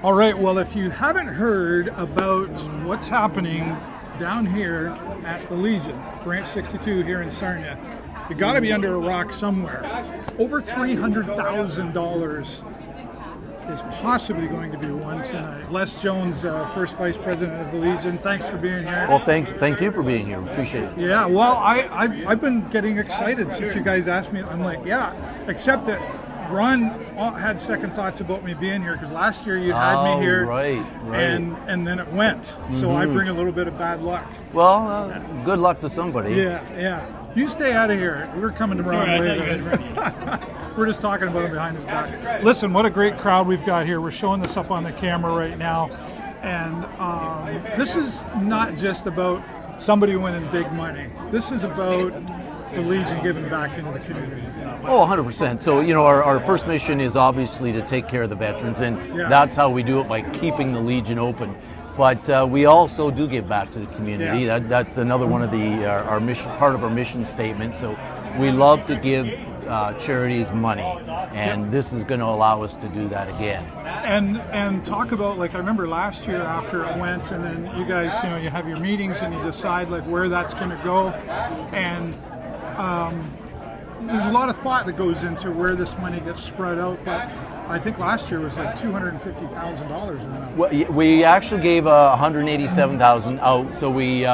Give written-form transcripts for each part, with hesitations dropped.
All right, well, if you haven't heard about what's happening down here at the Legion, Branch 62 here in Sarnia, you got to be under a rock somewhere. Over $300,000 is possibly going to be won tonight. Les Jones, first vice president of the Legion, thanks for being here. Well, thank you for being here. Appreciate it. Yeah, well, I've been getting excited since you guys asked me. I'm like, yeah, except that Ron had second thoughts about me being here because last year you had me here, right. and then it went. So I bring a little bit of bad luck. Well, good luck to somebody. Yeah. You stay out of here. We're coming to Ron later. We're just talking about him behind his back. Listen, what a great crowd we've got here. We're showing this up on the camera right now. And this is not just about somebody winning big money. This is about the Legion giving back into the community. Oh, 100%. So, our first mission is obviously to take care of the veterans, and that's how we do it, by keeping the Legion open. But we also do give back to the community. Yeah. That's another one of our mission, part of our mission statement. So we love to give charities money, and this is going to allow us to do that again. And talk about, like, I remember last year after it went, and then you guys, you have your meetings and you decide like where that's going to go, and there's a lot of thought that goes into where this money gets spread out, but I think last year was like $250,000 went out. Well, we actually gave $187,000 out, so we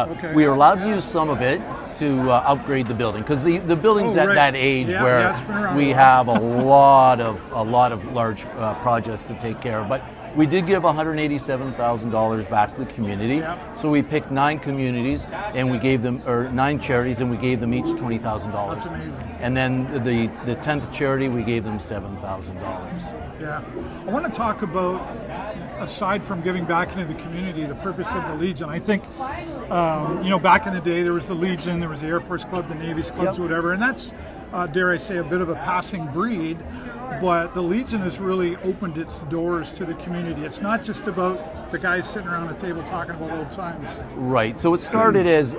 were allowed to use some of it to upgrade the building, because the building's at that age where we have a lot of large projects to take care of. But we did give $187,000 back to the community. Yeah. So we picked 9 communities, and we gave them, or 9 charities, and we gave them each $20,000. That's amazing. And then the 10th charity, we gave them $7,000. Yeah. I want to talk about, aside from giving back into the community, the purpose of the Legion. I think, back in the day, there was the Legion, there was the Air Force Club, the Navy's clubs, whatever, and that's, dare I say, a bit of a passing breed. But the Legion has really opened its doors to the community. It's not just about the guys sitting around the table talking about old times. Right. So it started as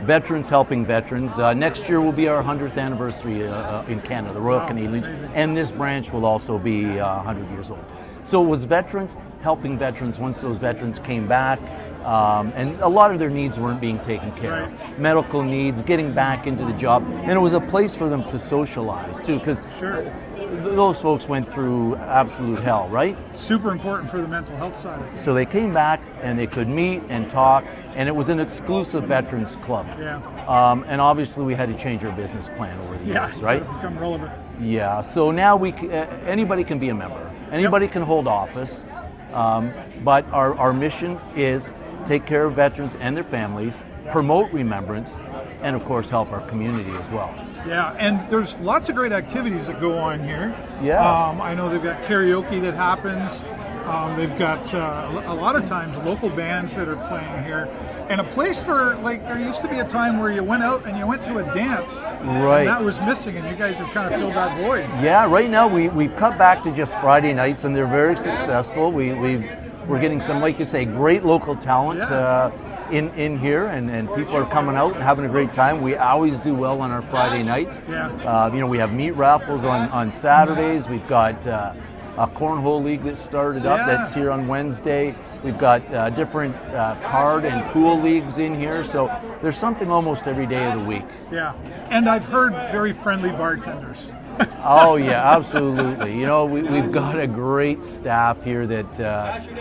veterans helping veterans. Next year will be our 100th anniversary in Canada, the Royal Canadian Legion, and this branch will also be 100 years old. So it was veterans helping veterans once those veterans came back, and a lot of their needs weren't being taken care of. Medical needs, getting back into the job, and it was a place for them to socialize too, because those folks went through absolute hell, right? Super important for the mental health side of it. So they came back and they could meet and talk, and it was an exclusive veterans club. Yeah. And obviously we had to change our business plan over the years, right? Become relevant. Yeah. So now anybody can be a member. Anybody can hold office, but our mission is take care of veterans and their families, promote remembrance, and of course help our community as well. Yeah, and there's lots of great activities that go on here. Yeah. I know they've got karaoke that happens. They've got a lot of times local bands that are playing here. And a place for, like, there used to be a time where you went out and you went to a dance. Right. And that was missing, and you guys have kind of filled that void. Yeah, right now we've cut back to just Friday nights, and they're very successful. We're getting some, like you say, great local talent in here, and people are coming out and having a great time. We always do well on our Friday nights. Yeah. We have meat raffles on Saturdays. We've got a cornhole league that started up that's here on Wednesday. We've got different card and pool leagues in here, so there's something almost every day of the week. Yeah, and I've heard very friendly bartenders. Oh yeah, absolutely. We've got a great staff here that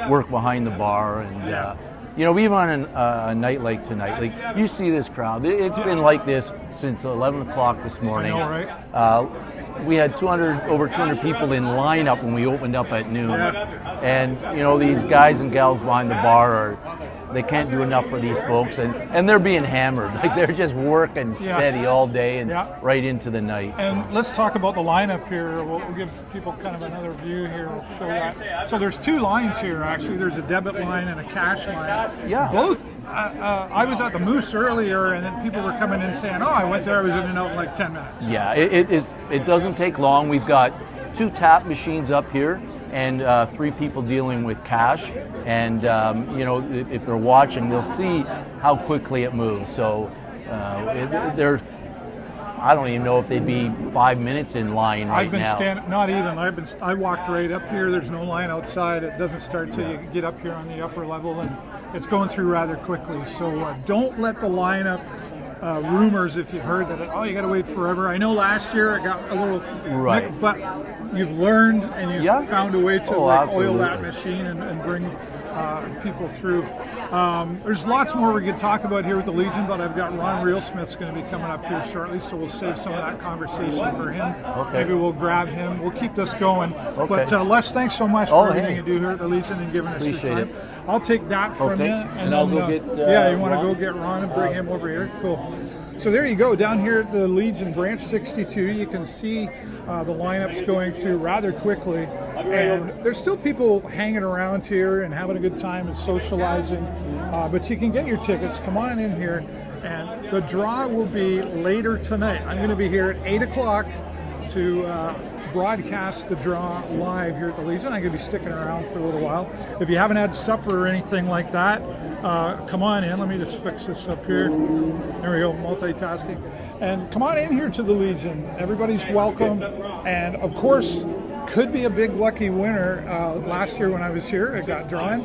work behind the bar, and even on a night like tonight, like you see this crowd, it's been like this since 11 o'clock this morning. I know, right? We had over 200 people in lineup when we opened up at noon, and these guys and gals behind the bar they can't do enough for these folks, and they're being hammered. Like, they're just working steady all day and right into the night. And let's talk about the lineup here. We'll give people kind of another view here. We'll show that. So there's 2 lines here, actually. There's a debit line and a cash line. Yeah. Both. I was at the Moose earlier, and then people were coming in saying, I went there, I was in and out in like 10 minutes. Yeah, it doesn't take long. We've got 2 tap machines up here, and 3 people dealing with cash, and if they're watching, they'll see how quickly it moves. So they're I don't even know if they'd be 5 minutes in line right I've been now. standing, not even. I walked right up here. There's no line outside. It doesn't start till you get up here on the upper level, and it's going through rather quickly. So don't let the lineup rumors, if you've heard that, you got to wait forever. I know last year it got a little, Right. but you've learned and you've Yeah. found a way to oil absolutely. that machine and bring people through. There's lots more we could talk about here with the Legion, but I've got Ron Reelsmith's going to be coming up here shortly, so we'll save some of that conversation for him. Okay. Maybe we'll grab him. We'll keep this going. Okay. But Les, thanks so much for everything hey. you do here at the Legion and giving us Appreciate your time. it. I'll take that from Okay. you, And I'll go get, yeah, you want to Ron? go get Ron and bring him over here. Cool. So there you go, down here at the Legion Branch 62, you can see the lineups going through rather quickly, and there's still people hanging around here and having a good time and socializing, but you can get your tickets. Come on in here, and the draw will be later tonight. I'm going to be here at 8 o'clock to broadcast the draw live here at the Legion. I'm going to be sticking around for a little while. If you haven't had supper or anything like that, come on in. Let me just fix this up here. There we go, multitasking. And come on in here to the Legion. Everybody's welcome. And of course, could be a big lucky winner. Last year when I was here, it got drawn.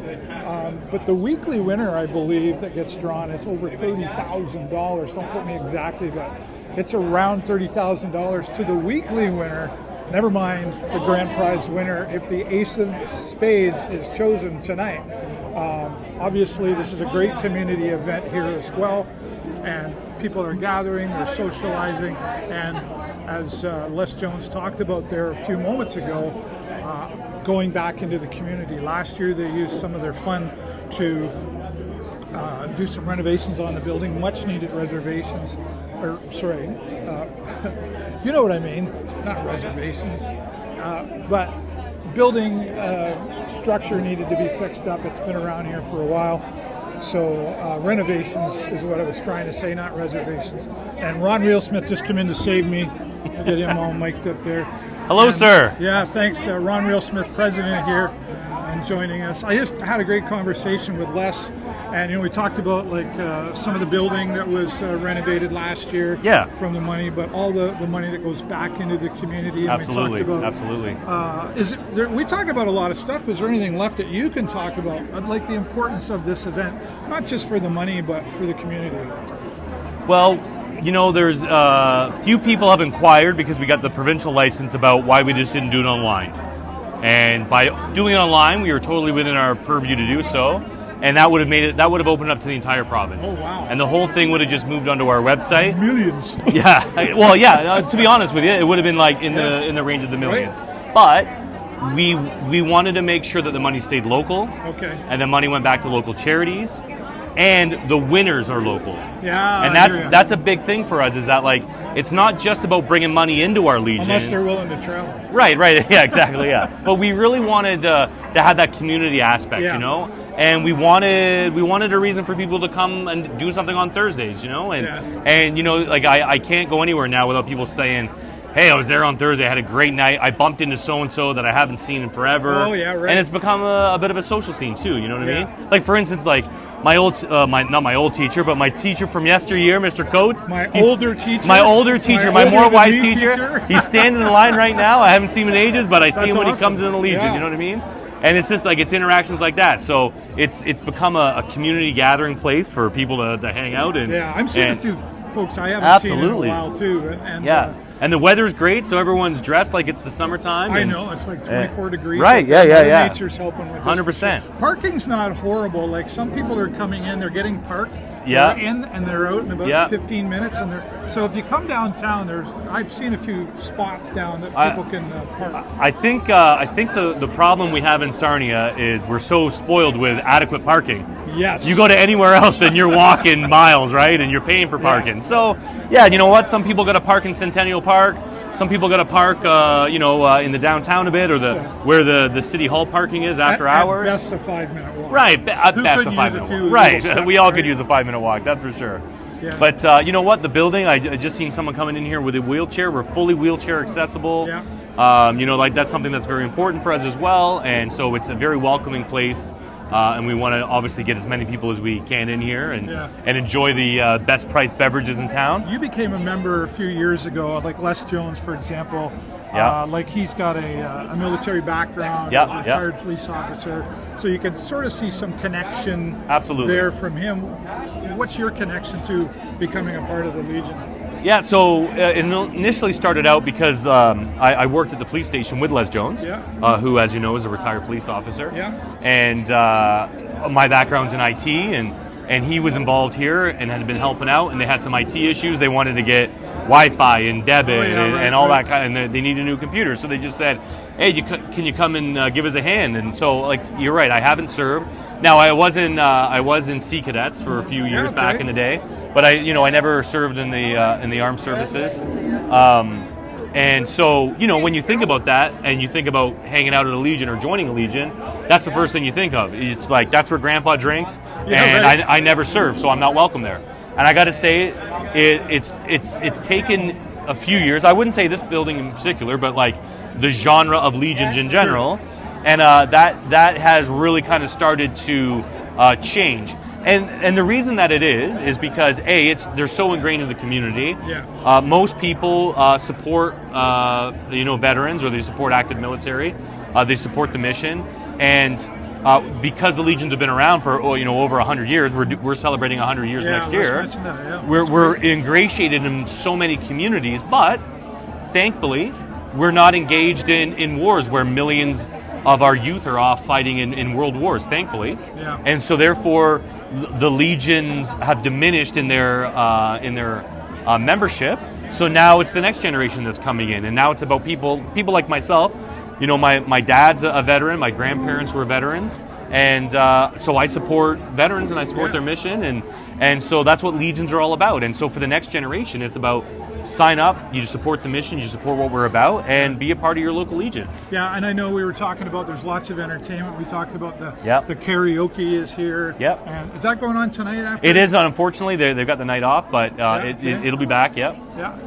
But the weekly winner, I believe, that gets drawn is over $30,000. Don't quote me exactly, but it's around $30,000 to the weekly winner. Never mind the grand prize winner if the ace of spades is chosen tonight. Obviously, this is a great community event here as well, and people are gathering, they're socializing, and as Les Jones talked about there a few moments ago, going back into the community. Last year they used some of their fund to do some renovations on the building, much needed reservations, or sorry, you know what I mean, not reservations, but building structure needed to be fixed up. It's been around here for a while. So renovations is what I was trying to say, not reservations. And Ron Reelsmith just came in to save me. Get him all mic'd up there. Hello, sir. Yeah, thanks. Ron Reelsmith, president here, and joining us. I just had a great conversation with Les, and we talked about some of the building that was renovated last year. Yeah. From the money, but all the money that goes back into the community. And Absolutely, we talked about, absolutely. we talked about a lot of stuff. Is there anything left that you can talk about? I'd like the importance of this event, not just for the money, but for the community. Well, there's few people have inquired because we got the provincial license about why we just didn't do it online. And by doing it online, we were totally within our purview to do so. And that would have opened up to the entire province. Oh, wow. And the whole thing would have just moved onto our website. Millions. Yeah. Well, yeah. To be honest with you, it would have been like in the range of the millions. Right. But we wanted to make sure that the money stayed local. Okay. And the money went back to local charities. And the winners are local. Yeah. And that's a big thing for us, is that it's not just about bringing money into our Legion. Unless they're willing to travel. Right, yeah, exactly, yeah. But we really wanted to have that community aspect, Yeah. And we wanted a reason for people to come and do something on Thursdays, and I can't go anywhere now without people saying, hey, I was there on Thursday, I had a great night, I bumped into so-and-so that I haven't seen in forever. Oh, yeah, right. And it's become a bit of a social scene too, you know what I Yeah. mean? Like, for instance, my not my old teacher, but my teacher from yesteryear, Mr. Coates. My older teacher, my older more than wise me teacher. He's standing in line right now. I haven't seen him in ages, but I see That's him when he awesome. comes in the Legion. Yeah. You know what I mean? And it's just it's interactions like that. So it's become a community gathering place for people to hang out in. Yeah, I'm seeing a few folks I haven't Absolutely. seen in a while too. And, Yeah. And the weather's great, so everyone's dressed like it's the summertime. I and- know, it's like 24 degrees. Right, out there. yeah. Mother Nature's helping with this. 100%. For sure. Parking's not horrible. Like, some people are coming in, they're getting parked. Yeah. They're in and they're out in about Yeah. 15 minutes. So if you come downtown, I've seen a few spots down that people can park. I think the problem we have in Sarnia is we're so spoiled with adequate parking. Yes. You go to anywhere else and you're walking miles, right? And you're paying for parking. So, yeah, you know what? Some people got to park in Centennial Park. Some people got to park, in the downtown a bit, or where the city hall parking is after hours. At best, a 5-minute walk. Right, at Who best could a use 5-minute a few walk. Right, little steps, we all right? could use a 5-minute walk, that's for sure. Yeah. But you know what? The building, I just seen someone coming in here with a wheelchair. We're fully wheelchair accessible. Yeah. That's something that's very important for us as well. And so it's a very welcoming place and we want to obviously get as many people as we can in here and enjoy the best priced beverages in town. You became a member a few years ago, like Les Jones, for example. Like he's got a military background, a retired police officer, so you can sort of see some connection there from him. What's your connection to becoming a part of the Legion? Yeah, so it initially started out because I worked at the police station with Les Jones, who, as you know, is a retired police officer. And my background's in IT, and he was involved here and had been helping out, and they had some IT issues. They wanted to get Wi-Fi and debit and all that kind, and they need a new computer. So they just said, hey, can you come and give us a hand? And so, like, you're right, I haven't served. Now, I was in Sea Cadets for a few years back in the day, but I never served in the armed services. And so, when you think about that and you think about hanging out at a Legion or joining a Legion, that's the first thing you think of. It's like, that's where Grandpa drinks, and I never served, so I'm not welcome there. And I got to say, it's taken a few years. I wouldn't say this building in particular, but like the genre of Legions in general. And that has really kind of started to change. And the reason that it is because they're so ingrained in the community. Most people support veterans, or they support active military. They support the mission, and because the Legions have been around for over 100 years, we're celebrating 100 years next year. We're ingratiated in so many communities, but thankfully we're not engaged in wars where millions of our youth are off fighting in world wars, thankfully. And so therefore the Legions have diminished in their membership. So now it's the next generation that's coming in, and now it's about people like myself. My dad's a veteran, my grandparents were veterans, and so I support veterans and I support their mission, and so that's what Legions are all about. And so for the next generation, it's about sign up, you support the mission, you support what we're about, and be a part of your local Legion. Yeah, and I know we were talking about there's lots of entertainment. We talked about the karaoke is here. And is that going on tonight after? It is, unfortunately. They've got the night off, but it'll be back, Yeah,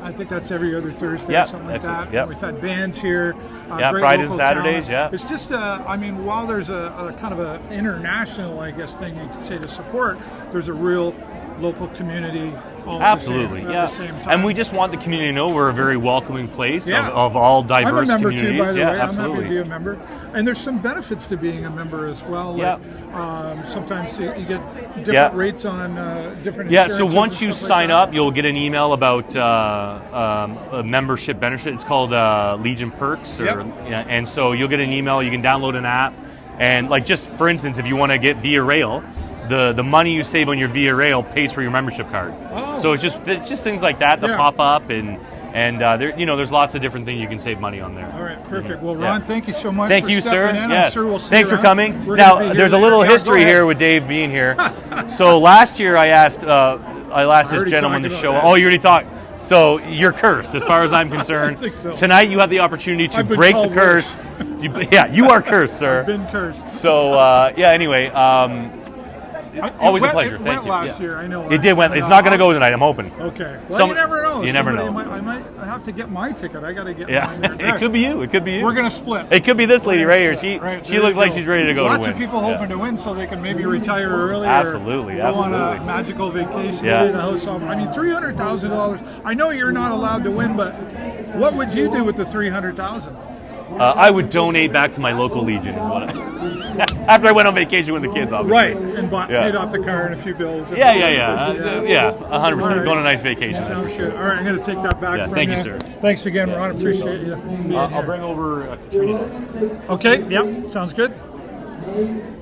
I think that's every other Thursday, something like that. We've had bands here. Fridays and Saturdays, talent. It's just, while there's a kind of an international, I guess, thing you could say to support, there's a real local community at the same time. And we just want the community to know we're a very welcoming place of all diverse communities. I'm a member too, by the way. Absolutely. I'm happy to be a member. And there's some benefits to being a member as well. Like, sometimes you get different rates on different insurances. So once you sign up, you'll get an email about a membership benefit. It's called Legion Perks. And so you'll get an email. You can download an app. And like, just for instance, if you want to get Via Rail, the money you save on your Via Rail pays for your membership card. So it's just things like that pop up, and there's lots of different things you can save money on there. All right, perfect. Well, Ron, thank you so much. Thank for you, stepping sir. in. Yes. I'm sure we'll see Thanks you for around. coming. We're Now, there's a little history here with Dave being here. So last year I asked this gentleman to show. Oh, you already talked. So you're cursed, as far as I'm concerned. I think so. Tonight you have the opportunity to break the curse. You are cursed, sir. I've been cursed. So anyway. Always a pleasure. Thank you. Last year, I know. It did went. It's not going to go tonight. I'm hoping. Okay. Well, you never know. You never know. I might have to get my ticket. I got to get mine. It could be you. It could be you. We're going to split. It could be this lady right here. She looks like she's ready to go. Lots to of people hoping to win, so they can maybe retire early. Absolutely. Or go on a magical vacation. The house off. I mean, $300,000. I know you're not allowed to win, but what would you do with the $300,000? I would donate back to my local Legion. Is what after I went on vacation with the kids, obviously. Right, and paid off the car and a few bills. 100%. Going on a nice vacation. Sounds good. All right, I'm going to take that back from thank you. you, sir. Thanks again, Ron. Appreciate you. I'll bring over Katrina next. Okay, yep, sounds good.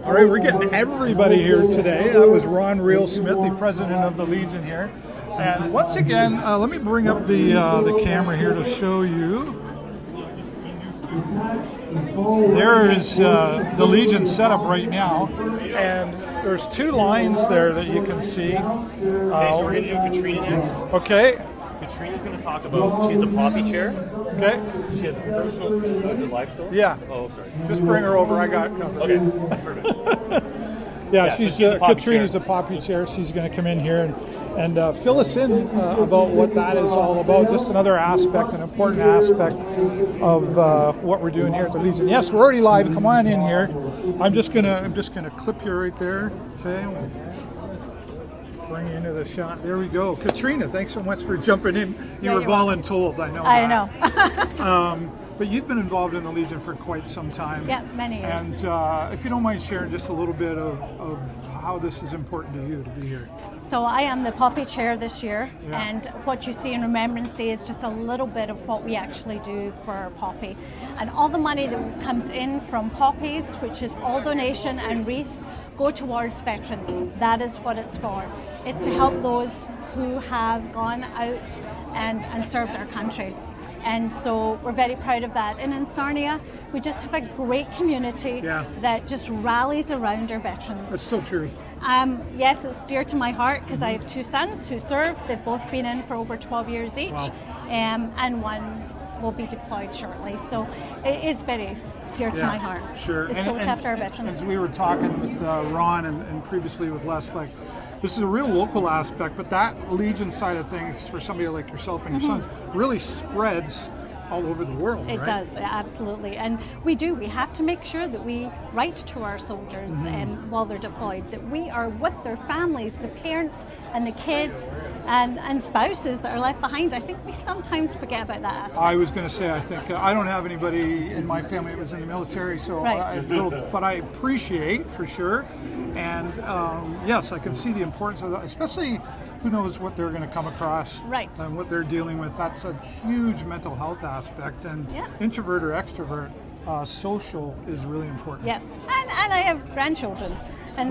All right, we're getting everybody here today. That was Ron Real Smith, the president of the Legion here. And once again, let me bring up the camera here to show you. There is the Legion setup right now, and there's two lines there that you can see. So we're going to do Katrina next. Okay. Katrina's going to talk about, she's the poppy chair. Okay. She has a personal life story? Yeah. Oh, sorry. Just bring her over. I got it covered. Okay, perfect. She's Katrina's a poppy chair. She's going to come in here And fill us in about what that is all about. Just another aspect, an important aspect of what we're doing here at the Legion. Yes, we're already live. Come on in here. I'm just gonna clip you right there. Okay. Bring you into the shot. There we go. Katrina, thanks so much for jumping in. You were voluntold. I know. I that. know. But you've been involved in the Legion for quite some time. Yeah, many years. And if you don't mind sharing just a little bit of how this is important to you to be here. So I am the Poppy Chair this year, Yeah. and what you see in Remembrance Day is just a little bit of what we actually do for Poppy. And all the money that comes in from poppies, which is all donation and wreaths, go towards veterans. That is what it's for. It's to help those who have gone out and served our country. And so we're very proud of that. And in Sarnia, we just have a great community that just rallies around our veterans. That's so true. Yes, it's dear to my heart because I have two sons who serve. They've both been in for over 12 years each. Wow. And one will be deployed shortly. So it is very dear to my heart. Sure. It's to look after our veterans. As we were talking with Ron and previously with Les, like, this is a real local aspect, but that Legion side of things for somebody like yourself and your sons really spreads all over the world. It right? does, absolutely. And we have to make sure that we write to our soldiers while they're deployed, that we are with their families, the parents and the kids and spouses that are left behind. I think we sometimes forget about that aspect. I was going to say, I think I don't have anybody in my family that was in the military, so but I appreciate for sure. And yes, I can see the importance of that, especially who knows what they're going to come across and what they're dealing with. That's a huge mental health aspect, and introvert or extrovert, social is really important. Yeah, and I have grandchildren, and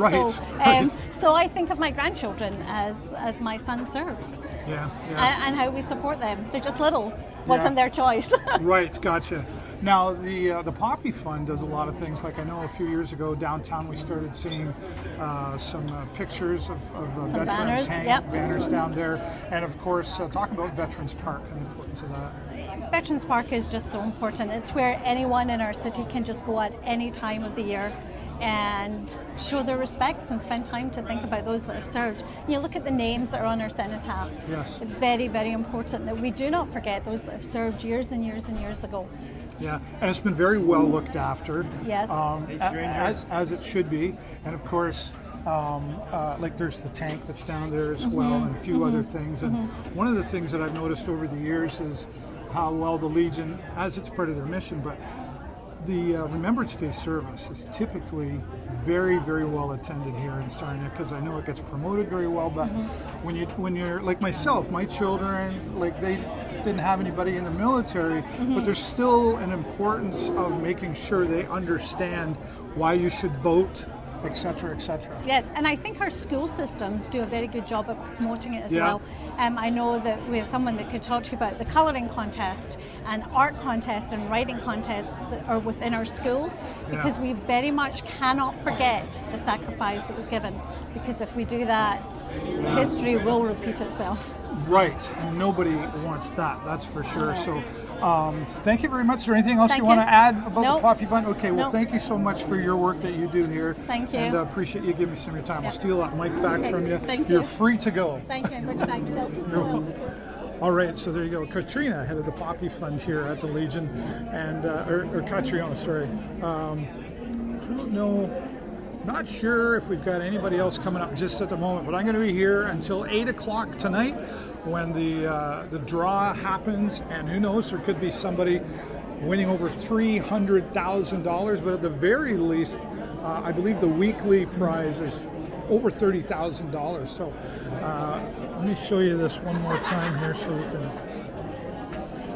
so I think of my grandchildren as my sons serve. Yeah. And how we support them. They're just little. Wasn't their choice. Right, gotcha. Now the Poppy Fund does a lot of things. Like I know a few years ago downtown we started seeing some pictures of veterans hanging banners down there, and of course talk about Veterans Park and the importance of that. Veterans Park is just so important. It's where anyone in our city can just go at any time of the year and show their respects and spend time to think about those that have served. You look at the names that are on our cenotaph. Yes. It's very, very important that we do not forget those that have served years and years and years ago. Yeah, and it's been very well looked after. Yes. As it should be. And of course, like there's the tank that's down there as well, and a few other things. And one of the things that I've noticed over the years is how well the Legion, as it's part of their mission, but the Remembrance Day service is typically very, very well attended here in Sarnia, because I know it gets promoted very well. But when you're like myself, my children, like they didn't have anybody in the military, but there's still an importance of making sure they understand why you should vote, etc., etc. Yes, and I think our school systems do a very good job of promoting it as well. I know that we have someone that could talk to you about the colouring contest and art contests and writing contests that are within our schools, because we very much cannot forget the sacrifice that was given, because if we do that, history will repeat itself. Right, and nobody wants that, that's for sure. So thank you very much. Is there anything else you want to add about the Poppy Fund? Okay, well, thank you so much for your work that you do here. Thank you. And appreciate you giving me some of your time. I'll steal that mic back from you. Thank You're you. free to go. Thank you. I'm going to back All right, so there you go. Katrina, head of the Poppy Fund here at the Legion, and or Katriona, sorry. I don't know. Not sure if we've got anybody else coming up just at the moment, but I'm going to be here until 8 o'clock tonight when the draw happens, and who knows, there could be somebody winning over $300,000, but at the very least, I believe the weekly prize is over $30,000. So let me show you this one more time here so you can...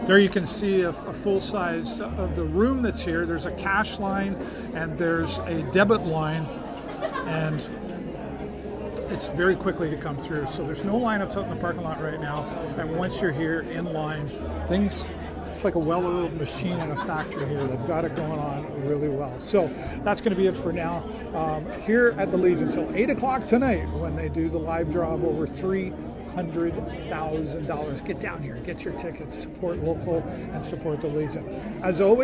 There you can see a full size of the room that's here. There's a cash line and there's a debit line, and it's very quickly to come through. So there's no lineups out in the parking lot right now. And once you're here in line, it's like a well-oiled machine in a factory here. They've got it going on really well. So that's going to be it for now. Here at the Legion until 8 o'clock tonight when they do the live draw of over $300,000. Get down here, get your tickets, support local, and support the Legion. As always,